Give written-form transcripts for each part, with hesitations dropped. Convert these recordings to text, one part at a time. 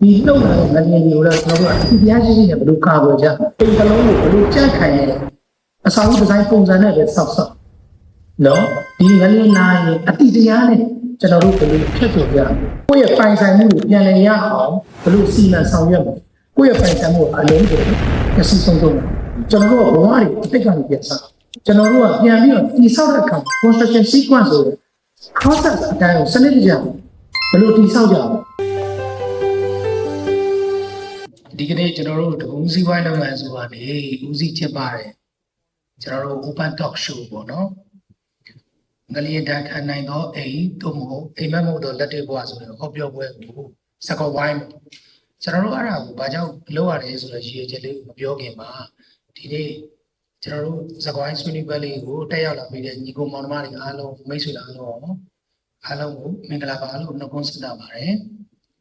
ဒီနှုတ်လာတဲ့ငလျင်တွေကိုတော့ကျွန်တော်တို့ကဒီတရားရှိရှိနဲ့ဘယ်လိုကာကွယ်ကြအိမ်ကလုံးကိုဘယ်လိုကြက်ခိုင်လဲအဆောင်ဒီဇိုင်းပုံစံနဲ့ပဲစောက်စောက်နော်ဒီငလျင်နာရင်အတိတရားနဲ့ကျွန်တော်တို့ဘယ်လိုဖြတ်ကျော်ကြကိုယ့်ရဲ့ပိုင်ဆိုင်မှုကိုပြန်လည်ရအောင်ဘယ်လိုစီမံဆောင်ရွက်မလဲကိုယ့်ရဲ့ပိုင်ဆိုင်မှုအလုံးကိုပျက်စီးဆုံးရှုံးတယ်ကျွန်တော်တို့ကဘဝတွေအတိတ်ကနေပြန်စားကျွန်တော်တို့ကပြန်ပြီးတော့တိဆောက်တဲ့အခါ construction sequence ဆိုတဲ့ process အတိုင်းကိုစနစ်တကျဘယ်လိုတိဆောက်ကြလဲဒီကနေ့ကျွန်တော်တို့တကုန်းစည်းဝိုင်းလုပ်ငန်းဆိုတာနေဦးစီးချက်ပါတယ်ကျွန်တော်တို့ open talk show ပေါ့နော်ငလျင်တန်းခံနိုင်သောအိမ်တို့မဟုတ်အိမ်မက်မဟုတ်သောလက်တွေဘွားဆိုတဲ့ဟောပြောပွဲကိုစကောဝိုင်းကျွန်တော်တို့အဲ့ဒါကိုဘာကြောင့်လုပ်ရတယ်ဆိုတော့ရည်ရွယ်ချက်လေးကိုမပြောခင်မှာဒီနေ့ကျွန်တော်တို့စကောဝိုင်းဆွေးနွေးပွဲလေးကိုတက်ရောက်လာပြီးတဲ့ညီကိုမောင်နှမတွေအားလုံးမိတ်ဆွေအားလုံးကိုမင်္ဂလာပါလို့နှုတ်ခွန်းဆက်တာပါတယ်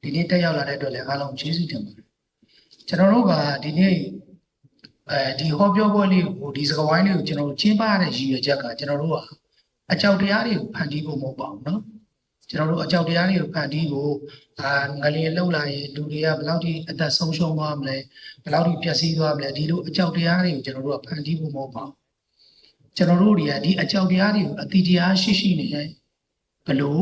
ဒီနေ့တက်ရောက်လာတဲ့အတွက်လည်းအားလုံးကျေးဇူးတင်ပါတယ်ကျွန်တော်တို့ကဒီနေ့ဒီဟောပြောပွဲလေးကိုဒီစကားဝိုင်းလေးကိုကျွန်တော်တို့ကျင်းပရတဲ့ရည်ရွယ်ချက်ကကျွန်တော်တို့ကအကြောက်တရားတွေကိုဖန်တီးဖို့မဟုတ်ပါဘူးเนาะကျွန်တော်တို့အကြောက်တရားတွေကိုဖန်တီးဖို့ငလျင်လှုပ်လာရင်လူတွေကဘယ်လောက်ထိအသက်ဆုံးရှုံးသွားမလဲဘယ်လောက်ထိပျက်စီးသွားမလဲဒီလိုအကြောက်တရားတွေကိုကျွန်တော်တို့ကဖန်တီးဖို့မဟုတ်ပါဘူးကျွန်တော်တို့တွေကဒီအကြောက်တရားတွေကိုအတိတရားရှိရှိနဲ့ဘလို့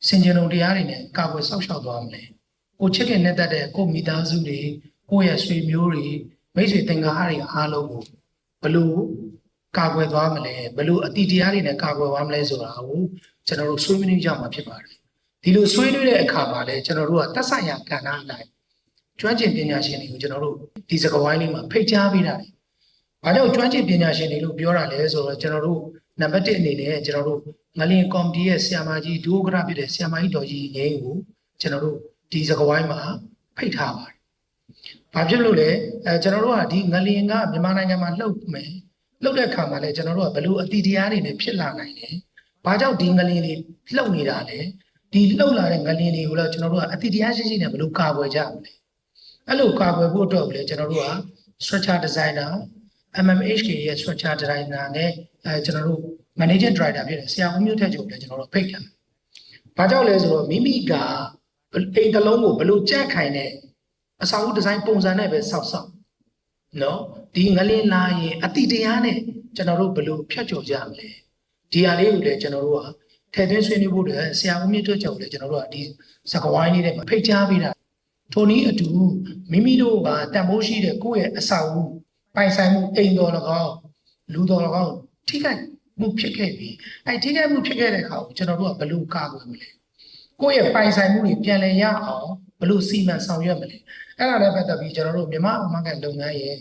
စင်ကြယ်လုံးတရားတွေနဲ့ကာကွယ်ဆောက်ရှောက်သွားမလဲကိုချစ်ခင်နဲ့တတ်တဲ့ကိုမိသားစုတွေကိုယ့်ရဲ့ဆွေမျိုးတွေမိတ်ဆွေသင်္ကားတွေအားလုံးကိုဘလို့ကာကွယ်သွားမလဲဘလို့အတိတရားတွေနဲ့ကာကွယ်သွားမလဲဆိုတာကိုကျွန်တော်တို့ဆွေးနွေးကြမှာဖြစ်ပါတယ်ဒီလိုဆွေးနွေးတဲ့အခါမှာလည်းကျွန်တော်တို့ကသက်ဆိုင်ရာကဏ္ဍအတိုင်းကျွမ်းကျင်ပညာရှင်တွေကိုကျွန်တော်တို့ဒီစကားဝိုင်းလေးမှာဖိတ်ကြားပေးတာလေဘာကြောင့်ကျွမ်းကျင်ပညာရှင်တွေလို့ပြောတာလဲဆိုတော့ကျွန်တော်တို့နံပါတ်1အနေနဲ့ကျွန်တော်တို့ငလျင်ကော်မတီရဲ့ဆရာမကြီးဒုဥက္ကဋ္ဌဖြစ်တဲ့ဆရာမကြီးတော်ကြီးငိမ့်ကိုကျွန်တော်တို့ဒီစကားဝိုင်းမှာဖိတ်ထားပါတယ်ဘာဖြစ်လို့လဲကျွန်တော်တို့ကဒီငလျင်ကမြန်မာနိုင်ငံမှာလှုပ်မယ်လှုပ်တဲ့အခါမှာလည်းကျွန်တော်တို့ကဘလို့အတိတရားတွေနဲ့ဖြစ်လာနိုင်တယ်ဘာကြောင့်ဒီငလျင်တွေလှုပ်နေတာလဲဒီလှုပ်လာတဲ့ငလျင်တွေကိုလည်းကျွန်တော်တို့ကအတိတရားရှိရှိနဲ့ဘလို့ကာကွယ်ကြမလဲအဲ့လိုကာကွယ်ဖို့အတွက်လည်းကျွန်တော်တို့က structure designer MMHK ရဲ့ structure designer နဲ့ကျွန်တော်တို့ managing director ဖြစ်တဲ့ဆရာဦးမျိုးထက်ကျော်ကိုလည်းကျွန်တော်တို့ဖိတ်ထားဘာကြောင့်လဲဆိုတော့မိမိကအိမ်တစ်လုံးကိုဘလို့ကြက်ခိုင်တဲ့အစာအုပ်ဒီဇိုင်းပုံစံနဲ့ပဲစောက်စောက်နော်ဒီငလင်းလာရင်အတိတရားနဲ့ကျွန်တော်တို့ဘလို့ဖြတ်ကျော်ကြမလဲဒီဟာလေးကိုလည်းကျွန်တော်တို့ကထည့်သွင်းဆွေးနွေးဖို့ဆရာဦးမြင့်တို့ကြောင့်လည်းကျွန်တော်တို့ကဒီစကားဝိုင်းလေးတွေမှာဖိတ်ကြားပေးတာထိုနည်းအတူမိမိတို့ကတန်ဖိုးရှိတဲ့ကိုယ့်ရဲ့အစာအုပ်ပိုင်ဆိုင်မှုအိမ်တော်၎င်းလူတော်၎င်းထိခိုက်မှုဖြစ်ခဲ့ပြီးထိခိုက်မှုဖြစ်ခဲ့တဲ့အခါကိုကျွန်တော်တို့ကဘလို့ကာကွယ်မလဲကိုယ့်ရဲ့ပိုင်ဆိုင်မှုတွေပြန်လည်ရအောင်ဘလို့စီမံဆောင်ရွက်မလဲအဲ့ဒါလည်းပတ်သက်ပြီးကျွန်တော်တို့မြန်မာအမှန်ကန်လုပ်ငန်းရဲ့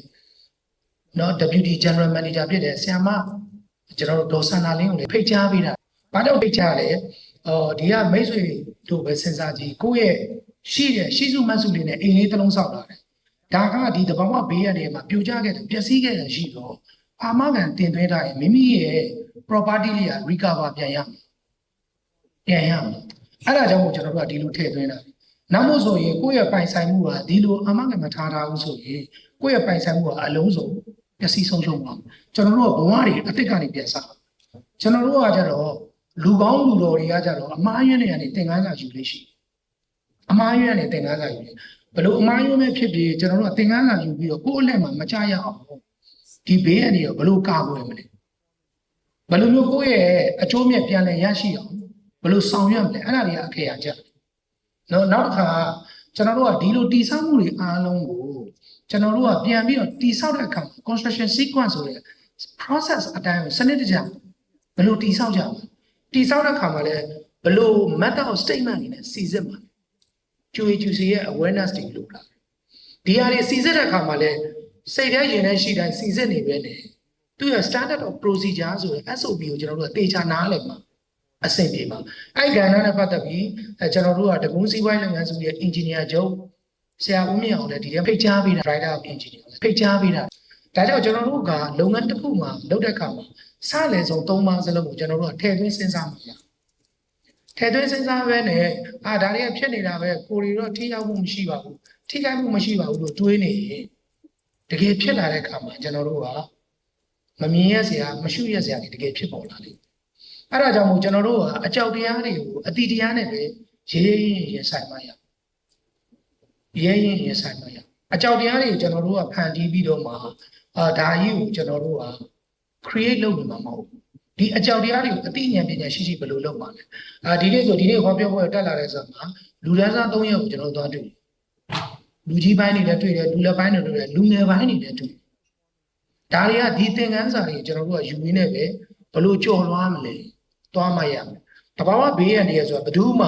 နော် WD General Manager ဖြစ်တဲ့ဆရာမကျွန်တော်တို့ဒေါ်ဆန္ဒလင်းကိုလည်းဖိတ်ကြားပေးတာဘာကြောင့်ဖိတ်ကြားလဲဒီကမိတ်ဆွေတို့ပဲစဉ်းစားကြည့်ကိုယ့်ရဲ့ရှိစုမှတ်စုတွေနဲ့အိမ်လေးတစ်လုံးဆောက်လာတယ်ဒါကဒီတဘာဝဘေးရတဲ့မှာပြိုကျခဲ့တယ်ပျက်စီးခဲ့တယ်ရှိတော့အာမခံတင်သွင်းထားရင်မိမိရဲ့ property လေးက recover ပြန်ရမှာအဲ့ဒါကြောင့်မို့ကျွန်တော်တို့ကဒီလိုထည့်သွင်းတာနောက်မို့ဆိုရင်ကိုယ့်ရဲ့ပိုင်ဆိုင်မှုကဒီလိုအာမခံမထားဘူးဆိုရင်ကိုယ့်ရဲ့ပိုင်ဆိုင်မှုကအလုံးစုံပျက်စီးဆုံးရှုံးသွားမှာကျွန်တော်တို့ကဘဝတွေအတိတ်ကနေပြန်စားကျွန်တော်တို့ကကြတော့လူကောင်းလူတော်တွေကကြတော့အမားယွန်းတွေကနေသင်ခန်းစာယူလို့ရှိအမားယွန်းကနေသင်ခန်းစာယူတယ်ဘလို့အမားယွန်းပဲဖြစ်ဖြစ်ကျွန်တော်တို့ကသင်ခန်းစာယူပြီးတော့ကိုယ့်အလက်မှာမချရအောင်ဒီဘေးကနေရောဘလို့ကာကွယ်မလဲဘလို့မျိုးကိုယ့်ရဲ့အကျိုးမြတ်ပြန်လည်ရရှိအောင်ဘလို့ဆောင်ရွက်မလဲအဲ့ဒါတွေကအခရာကြနော်နောက်တစ်ခါကျွန်တော်တို့ကဒီလိုတည်ဆောက်မှုတွေအားလုံးကိုကျွန်တော်တို့ကပြန်ပြီးတော့တည်ဆောက်တဲ့အခါ construction sequence ဆိုတဲ့ process အတိုင်းစနစ်တကျဘလို့တည်ဆောက်ကြမှာတည်ဆောက်တဲ့အခါမှာလည်းဘလို့ method of statement တွေနဲ့စီစစ်မှာQAQC ရဲ့ awareness တွေလို့လာဒီဟာတွေစီစစ်တဲ့အခါမှာလည်းစိတ်ထဲရင်ထဲရှိတိုင်းစီစစ်နေပဲလေသူရဲ့ standard of procedure ဆိုတဲ့ SOP ကိုကျွန်တော်တို့ကတေချာနားလည်မှာအဆင်ပြေမှာအဲ့ကဏ္ဍနဲ့ပတ်သက်ပြီးကျွန်တော်တို့ကတကုန်းစီးပွားရေးလုပ်ငန်းစုရဲ့ engineer ချုပ်ဆရာဦးမြင့်အောင်လည်းဒီထဲဖိတ်ကြားပေးတာ writer of engineer ဖိတ်ကြားပေးတာဒါကြောင့်ကျွန်တော်တို့ကလုပ်ငန်းတစ်ခုမှာလုပ်တဲ့အခါမှာစလည်ဆုံး၃ပါးစလုံးကိုကျွန်တော်တို့ကထည့်သွင်းစဉ်းစားမှာထည့်သွင်းစဉ်းစားပဲနဲ့ဒါတွေကဖြစ်နေတာပဲကိုရီတော့ထိရောက်မှုမရှိပါဘူးထိခိုက်မှုမရှိပါဘူးလို့တွေးနေရင်တကယ်ဖြစ်လာတဲ့အခါမှာကျွန်တော်တို့ကမမြင်ရစရာမရှုရစရာတွေတကယ်ဖြစ်ပေါ်လာလိမ့်မယ်အဲ့ဒါကြောင့်မို့ကျွန်တော်တို့ကအကြောက်တရားတွေကိုအတိတရားနဲ့ပဲရေးရင်ဆိုင်မှရ ရဲရင်ရင်ဆိုင်မှာရအကြောက်တရားတွေကျွန်တော်တို့ကဖန်တီးပြီးတော့မှဒါကြီးကိုကျွန်တော်တို့က create လုပ်နေမှာမဟုတ်ဒီအကြောက်တရားတွေကိုအသိဉာဏ်ပညာရှိရှိဘယ်လိုလုပ်မှာလဲဒီနေ့ဆိုဒီနေ့ဟောပြောပွဲတက်လာတဲ့ဆိုမှာလူတန်းစား3ယောက်ကိုကျွန်တော်တို့သွားတွေ့လူကြီးပိုင်းတွေလည်းတွေ့တယ်လူလက်ပိုင်းတွေတွေ့တယ်လူငယ်ပိုင်းတွေလည်းတွေ့ဒါတွေကဒီသင်ခန်းစာတွေကျွန်တော်တို့ကယူရင်းနဲ့ပဲဘယ်လိုကြော်လွှားမလဲသွားမှရမယ်တဘာဝဘေးရန်တွေဆိုတာဘယ်သူမှ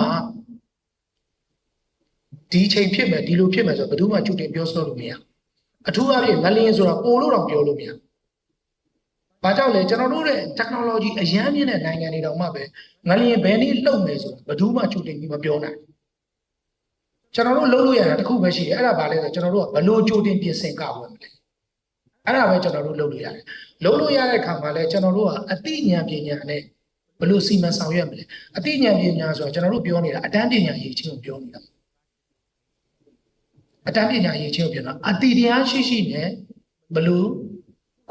ဒီချိန်ဖြစ်မယ်ဒီလိုဖြစ်မယ်ဆိုတော့ဘယ်သူမှကြိုတင်ပြောဆိုလို့မရအထူးအဖြစ်ငလျင်ဆိုတာပို့လို့တော့ပြောလို့မရဘာကြောင့်လဲကျွန်တော်တို့ရဲ့ technology အရန်မြင့်တဲ့နိုင်ငံတွေတောင်မှပဲငလျင်ဘယ်နည်းလုံမယ်ဆိုတာဘယ်သူမှကြိုတင်ပြီးမပြောနိုင်ကျွန်တော်တို့လုပ်လို့ရတာတစ်ခုပဲရှိတယ်အဲ့ဒါဘာလဲဆိုတော့ကျွန်တော်တို့ကဘလို့ကြိုတင်ပြင်ဆင်ကာဝယ်မလဲအဲ့ဒါပဲကျွန်တော်တို့လုပ်လို့ရတယ်လုပ်လို့ရတဲ့အခါမှာလဲကျွန်တော်တို့ကအသိဉာဏ်ပညာနဲ့ဘလို့စီမံဆောင်ရွက်မလဲအသိဉာဏ်ပညာဆိုတော့ကျွန်တော်တို့ပြောနေတာအတန်းပညာရေးချင်းကိုပြောနေတာအတန်းပညာရေးချင်းကိုပြောတာအတိတရားရှိရှိနဲ့ဘလို့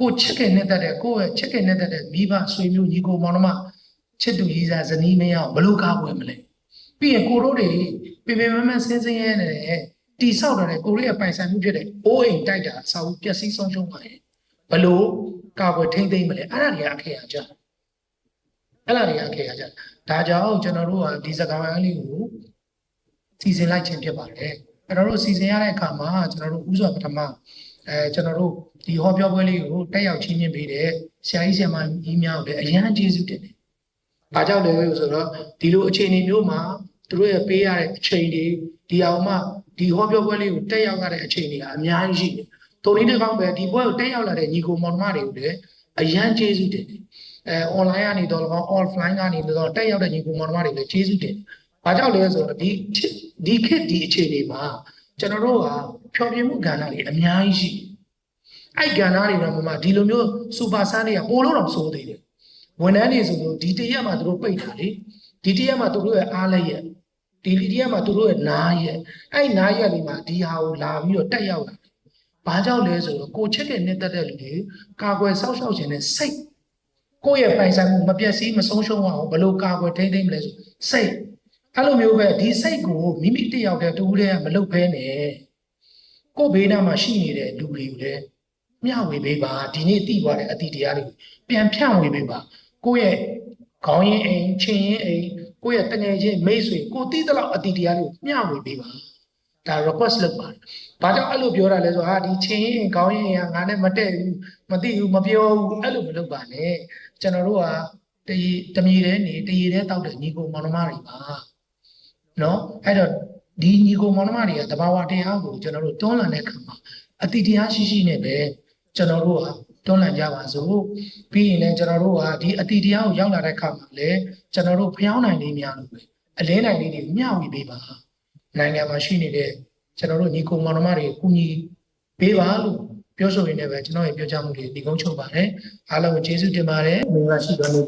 ကိုချစ်ခင်နေတဲ့ကိုယ့်ရဲ့ချစ်ခင်နေတဲ့မိဘဆွေမျိုးညီကိုမောင်နှမချစ်သူရည်စားဇနီးမရအောင်ဘလို့ကားပွဲမလဲပြီးရင်ကိုတို့တွေပြပြမမဆင်းဆင်းရဲနေတယ်တီဆောက်တဲ့ကိုရီးယားပိုင်ဆိုင်မှုဖြစ်တဲ့အိုးအိမ်တိုက်တာအဆောက်အဦပျက်စီးဆုံးရှုံးပါရဲ့ဘလို့ကာကွယ်ထိမ့်သိမ့်မလဲအဲ့ဒါတွေကအခက်အကျအဲ့ဒါတွေကအခက်အကျဒါကြောင့်ကျွန်တော်တို့ကဒီစကားအလေးကိုစီစဉ်လိုက်ခြင်းဖြစ်ပါတယ်ကျွန်တော်တို့စီစဉ်ရတဲ့အခါမှာကျွန်တော်တို့ဥစွာပထမကျွန်တော်တို့ဒီဟောပြောပွဲလေးကိုတက်ရောက်ချင်းမြင်ပေးတဲ့ဆရာကြီးဆရာမကြီးများကိုလည်းအရန်ကျေးဇူးတင်တယ်။ဘာကြောင့်လဲဆိုတော့ဒီလိုအခြေအနေမျိုးမှာသူတို့ရဲ့ပေးရတဲ့အချိန်တွေဒီအောင်မှဒီဟောပြောပွဲလေးကိုတက်ရောက်ရတဲ့အချိန်တွေကအများကြီးရှိတယ်။တုံလေးတစ်ခေါက်ပဲဒီပွဲကိုတက်ရောက်လာတဲ့ညီကိုမောင်နှမတွေကိုလည်းအရန်ကျေးဇူးတင်တယ်။ online ကနေတော့ offline ကနေတော့တက်ရောက်တဲ့ညီကိုမောင်နှမတွေလည်းကျေးဇူးတင်တယ်။ဘာကြောင့်လဲဆိုတော့ဒီခေတ်ဒီအခြေအနေမှာကျွန်တော်တို့ကဖြောပြမှုကဏ္ဍတွေအများကြီးရှိတယ်။အဲ့ကဏ္ဍတွေတော့မှဒီလိုမျိုးစူပါဆန်းတွေကပိုလို့တော့စိုးသေးတယ်။ဝန်ထမ်းတွေဆိုလို့ဒီတရက်မှသူတို့ပိတ်တာလေဒီတရက်မှသူတို့ရဲ့အားလက်ရက်ဒီတရက်မှသူတို့ရဲ့နားရက်အဲ့နားရက်လေးမှာဒီဟာကိုလာပြီးတော့တက်ရောက်လာတယ်။ဘာကြောင့်လဲဆိုတော့ကိုချစ်တဲ့နှစ်သက်တဲ့လူတွေကာကွယ်ဆောက်ရှောက်ခြင်းနဲ့စိတ်ကိုယ့်ရဲ့ပိုင်ဆိုင်မှုမပျက်စီးမဆုံးရှုံးအောင်ဘယ်လိုကာကွယ်ထိန်းသိမ်းမလဲဆိုစိတ်အဲ့လိုမျိုးပဲဒီစိတ်ကိုမိမိတယောက်တည်းတူးတည်းမလုပ်ဘဲနဲ့ကိုယ်ဘေးနားမှာရှိနေတဲ့လူတွေကိုလည်းမျှဝေပေးပါဒီနေ့သိသွားတဲ့အသည့်တရားတွေကိုပြန်ဖြန့်ဝေပေးပါကိုယ့်ရဲ့ခေါင်းရင်းအိမ်ချင်းရင်းအိမ်ကိုယ့်ရဲ့တငယ်ချင်းမိတ်ဆွေကိုသိတဲ့လောက်အသည့်တရားတွေကိုမျှဝေပေးပါဒါ request လုပ်ပါတယ်ဘာကြောင့်အဲ့လိုပြောတာလဲဆိုဟာဒီချင်းရင်းအိမ်ခေါင်းရင်းအိမ်ကငါနဲ့မတည့်ဘူးမသိဘူးမပြောဘူးအဲ့လိုမလုပ်ပါနဲ့ကျွန်တော်တို့ကတမြေတဲ့နေတရေတဲ့တောက်တဲ့ညီကိုမောင်နှမတွေပါနော်အဲ့တော့ဒီညီကိုမောင်နှမတွေကတဘာဝတရားကိုကျွန်တော်တို့တွန်းလှန်တဲ့အခါမှာအတိတရားရှိရှိနဲ့ပဲကျွန်တော်တို့ကတွန်းလှန်ကြပါစို့ပြီးရင်လည်းကျွန်တော်တို့ကဒီအတိတရားကိုရောက်လာတဲ့အခါမှာလည်းကျွန်တော်တို့ဖျောင်းနိုင်လေးများလို့ပဲအလင်းနိုင်လေးတွေမျှဝေပေးပါနိုင်ငံမှာရှိနေတဲ့ကျွန်တော်တို့ညီကိုမောင်နှမတွေကူညီပေးပါလို့ပြောဆိုရင်းနဲ့ပဲကျွန်တော်ရဲ့ပြောကြားမှုတွေဒီကုန်းချုပ်ပါတယ်အားလုံးကိုကျေးဇူးတင်ပါတယ်မင်္ဂလာရှိပါလို့